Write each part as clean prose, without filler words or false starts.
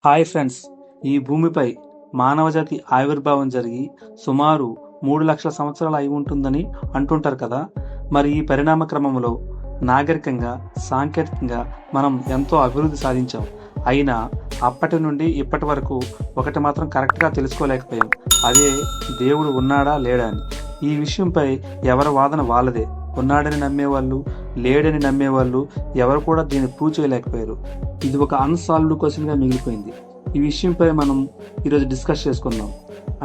Hi friends, ఈ భూమిపై మానవజాతి ఆవిర్భావం జరిగి సుమారు 3 లక్షల సంవత్సరాలు అయి ఉంటుందని అంటుంటారు కదా. మరి ఈ పరిణామ క్రమంలో నాగరికంగా, సాంకేతికంగా మనం ఎంతో అభివృద్ధి సాధించాం. అయినా అప్పటి నుండి ఇప్పటి వరకు ఒకటి మాత్రం కరెక్ట్గా తెలుసుకోలేకపోయాం. అదే దేవుడు ఉన్నాడా లేడా అని. ఈ విషయంపై ఎవరి వాదన వాళ్ళదే. ఉన్నాడని నమ్మేవాళ్ళు, లేడని నమ్మేవాళ్ళు ఎవరు కూడా దీన్ని ప్రూవ్ చేయలేకపోయారు. ఇది ఒక అన్సాల్వ్డ్ క్వశ్చన్గా మిగిలిపోయింది. ఈ విషయంపై మనం ఈరోజు డిస్కస్ చేసుకుందాం.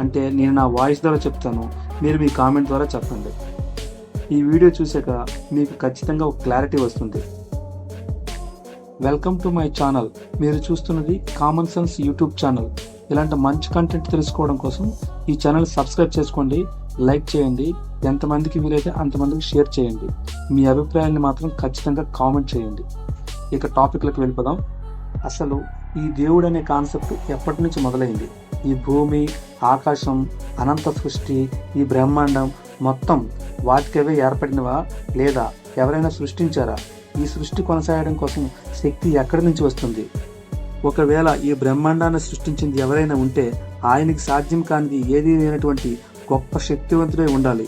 అంటే నేను నా వాయిస్ ద్వారా చెప్తాను, మీరు మీ కామెంట్ ద్వారా చెప్పండి. ఈ వీడియో చూసాక మీకు ఖచ్చితంగా ఒక క్లారిటీ వస్తుంది. Welcome to my channel. మీరు చూస్తున్నది కామన్ సెన్స్ యూట్యూబ్ ఛానల్. ఇలాంటి మంచి కంటెంట్ తెలుసుకోవడం కోసం ఈ ఛానల్ సబ్స్క్రైబ్ చేసుకోండి, లైక్ చేయండి, ఎంతమందికి వీలైతే అంతమందికి షేర్ చేయండి. మీ అభిప్రాయాన్ని మాత్రం ఖచ్చితంగా కామెంట్ చేయండి. ఇక టాపిక్లకు వెళ్ళిపోదాం. అసలు ఈ దేవుడు అనే కాన్సెప్ట్ ఎప్పటి నుంచి మొదలైంది? ఈ భూమి, ఆకాశం, అనంత సృష్టి, ఈ బ్రహ్మాండం మొత్తం వాటికవే ఏర్పడినవా లేదా ఎవరైనా సృష్టించారా? ఈ సృష్టి కొనసాగడం కోసం శక్తి ఎక్కడి నుంచి వస్తుంది? ఒకవేళ ఈ బ్రహ్మాండాన్ని సృష్టించింది ఎవరైనా ఉంటే ఆయనకి సాధ్యం కానిది ఏదీ లేనటువంటి గొప్ప శక్తివంతుడై ఉండాలి.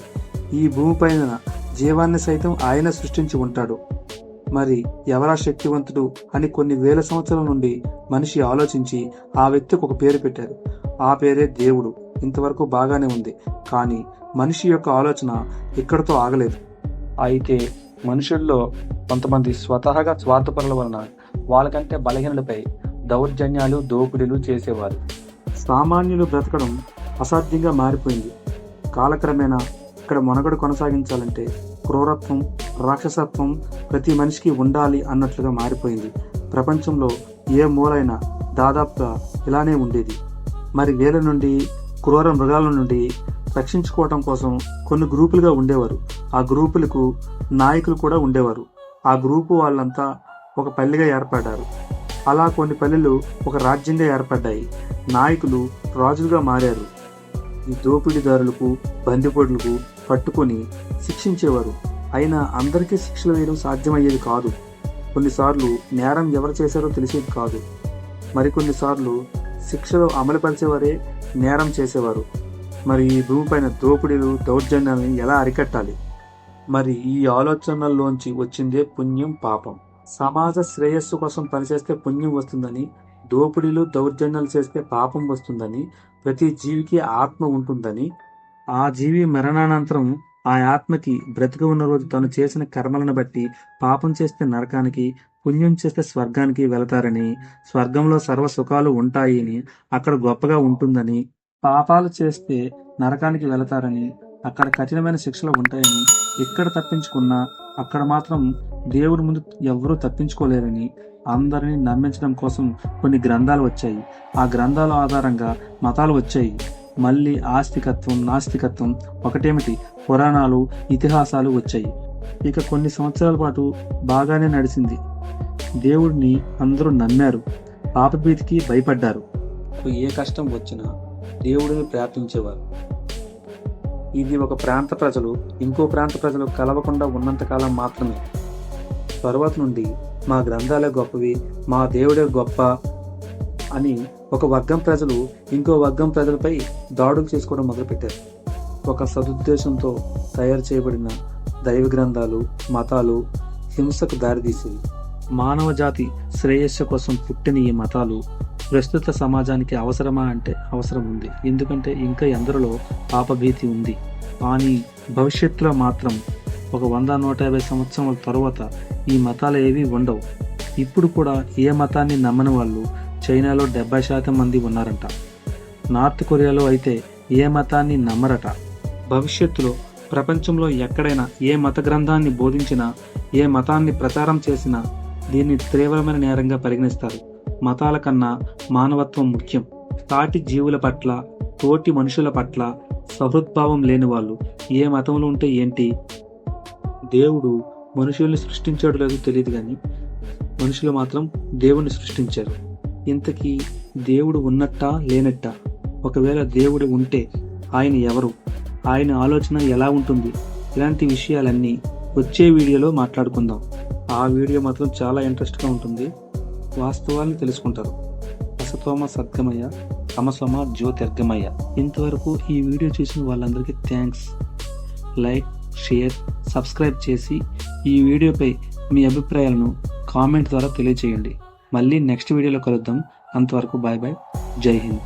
ఈ భూమిపైన జీవాన్ని సైతం ఆయన సృష్టించి ఉంటాడు. మరి ఎవరా శక్తివంతుడు అని కొన్ని వేల సంవత్సరాల నుండి మనిషి ఆలోచించి ఆ వ్యక్తికి ఒక పేరు పెట్టారు. ఆ పేరే దేవుడు. ఇంతవరకు బాగానే ఉంది. కానీ మనిషి యొక్క ఆలోచన ఇక్కడతో ఆగలేదు. అయితే మనుషుల్లో కొంతమంది స్వతహాగా స్వార్థపరుల వలన వాళ్ళకంటే బలహీనులపై దౌర్జన్యాలు, దోపిడీలు చేసేవారు. సామాన్యులు బ్రతకడం అసాధ్యంగా మారిపోయింది. కాలక్రమేణా ఇక్కడ మనుగడ కొనసాగించాలంటే క్రూరత్వం, రాక్షసత్వం ప్రతి మనిషికి ఉండాలి అన్నట్లుగా మారిపోయింది. ప్రపంచంలో ఏ మూలైనా దాదాపుగా ఇలానే ఉండేది. మరి వీళ్ళ నుండి, క్రూర మృగాల నుండి రక్షించుకోవటం కోసం కొన్ని గ్రూపులుగా ఉండేవారు. ఆ గ్రూపులకు నాయకులు కూడా ఉండేవారు. ఆ గ్రూపు వాళ్ళంతా ఒక పల్లెగా ఏర్పడ్డారు. అలా కొన్ని పల్లెలు ఒక రాజ్యంగా ఏర్పడ్డాయి. నాయకులు రాజులుగా మారారు. ఈ దోపిడీదారులకు, బందిపోటులకు పట్టుకొని శిక్షించేవారు. అయినా అందరికీ శిక్షలు వేయడం సాధ్యమయ్యేది కాదు. కొన్నిసార్లు నేరం ఎవరు చేశారో తెలిసేది కాదు. మరికొన్నిసార్లు శిక్షలు అమలుపరిచేవారే నేరం చేసేవారు. మరి ఈ భూమిపైన దోపిడీలు, దౌర్జన్యాలను ఎలా అరికట్టాలి? మరి ఈ ఆలోచనల్లోంచి వచ్చిందే పుణ్యం, పాపం. సమాజ శ్రేయస్సు కోసం పనిచేస్తే పుణ్యం వస్తుందని, దోపిడీలు, దౌర్జన్యాలు చేస్తే పాపం వస్తుందని, ప్రతి జీవికి ఆత్మ ఉంటుందని, ఆ జీవి మరణానంతరం ఆ ఆత్మకి బ్రతికి ఉన్న రోజు తను చేసిన కర్మలను బట్టి పాపం చేస్తే నరకానికి, పుణ్యం చేస్తే స్వర్గానికి వెళతారని, స్వర్గంలో సర్వ సుఖాలు ఉంటాయని, అక్కడ గొప్పగా ఉంటుందని, పాపాలు చేస్తే నరకానికి వెళతారని, అక్కడ కఠినమైన శిక్షలు ఉంటాయని, ఎక్కడ తప్పించుకున్నా అక్కడ మాత్రం దేవుడి ముందు ఎవరూ తప్పించుకోలేరని అందరినీ నమ్మించడం కోసం కొన్ని గ్రంథాలు వచ్చాయి. ఆ గ్రంథాల ఆధారంగా మతాలు వచ్చాయి. మళ్ళీ ఆస్తికత్వం, నాస్తికత్వం ఒకటేమిటి, పురాణాలు, ఇతిహాసాలు వచ్చాయి. ఇక కొన్ని సంవత్సరాల పాటు బాగానే నడిచింది. దేవుడిని అందరూ నమ్మారు. పాపభీతికి భయపడ్డారు. ఏ కష్టం వచ్చినా దేవుడిని ప్రార్థించేవారు. ఇది ఒక ప్రాంత ప్రజలు ఇంకో ప్రాంత ప్రజలు కలవకుండా ఉన్నంతకాలం మాత్రమే. తరువాత నుండి మా గ్రంథాలే గొప్పవి, మా దేవుడే గొప్ప అని ఒక వర్గం ప్రజలు ఇంకో వర్గం ప్రజలపై దాడులు చేసుకోవడం మొదలుపెట్టారు. ఒక సదుద్దేశంతో తయారు చేయబడిన దైవ గ్రంథాలు, మతాలు హింసకు దారితీసేవి. మానవ జాతి శ్రేయస్సు కోసం పుట్టిన ఈ మతాలు ప్రస్తుత సమాజానికి అవసరమా అంటే అవసరం ఉంది. ఎందుకంటే ఇంకా ఎందరిలో పాపభీతి ఉంది. కానీ భవిష్యత్తులో మాత్రం ఒక 100-150 సంవత్సరాల తరువాత ఈ మతాలు ఏవి ఉండవు. ఇప్పుడు కూడా ఏ మతాన్ని నమ్మని వాళ్ళు చైనాలో 70% మంది ఉన్నారంట. నార్త్ కొరియాలో అయితే ఏ మతాన్ని నమ్మరట. భవిష్యత్తులో ప్రపంచంలో ఎక్కడైనా ఏ మత గ్రంథాన్ని బోధించినా, ఏ మతాన్ని ప్రచారం చేసినా దీన్ని తీవ్రమైన నేరంగా పరిగణిస్తారు. మతాల కన్నా మానవత్వం ముఖ్యం. తాటి జీవుల పట్ల, తోటి మనుషుల పట్ల సహృద్భావం లేని వాళ్ళు ఏ మతంలో ఉంటే ఏంటి? దేవుడు మనుషుల్ని సృష్టించాడు లేదో తెలియదు, కానీ మనుషులు మాత్రం దేవుణ్ణి సృష్టించారు. ఇంతకీ దేవుడు ఉన్నట్టా లేనట్టా? ఒకవేళ దేవుడు ఉంటే ఆయన ఎవరు? ఆయన ఆలోచన ఎలా ఉంటుంది? ఇలాంటి విషయాలన్నీ వచ్చే వీడియోలో మాట్లాడుకుందాం. ఆ వీడియో మాత్రం చాలా ఇంట్రెస్ట్గా ఉంటుంది. వాస్తవాలను తెలుసుకుంటారు. అసలు సోమ సద్గమయ తమసోమ జ్యోతిర్గమయ. ఇంతవరకు ఈ వీడియో చూసిన వాళ్ళందరికీ థ్యాంక్స్. లైక్, షేర్, సబ్స్క్రైబ్ చేసి ఈ వీడియోపై మీ అభిప్రాయాలను కామెంట్ ద్వారా తెలియజేయండి. మళ్ళీ నెక్స్ట్ వీడియోలో కలుద్దాం. అంతవరకు బాయ్ బాయ్. జై హింద్.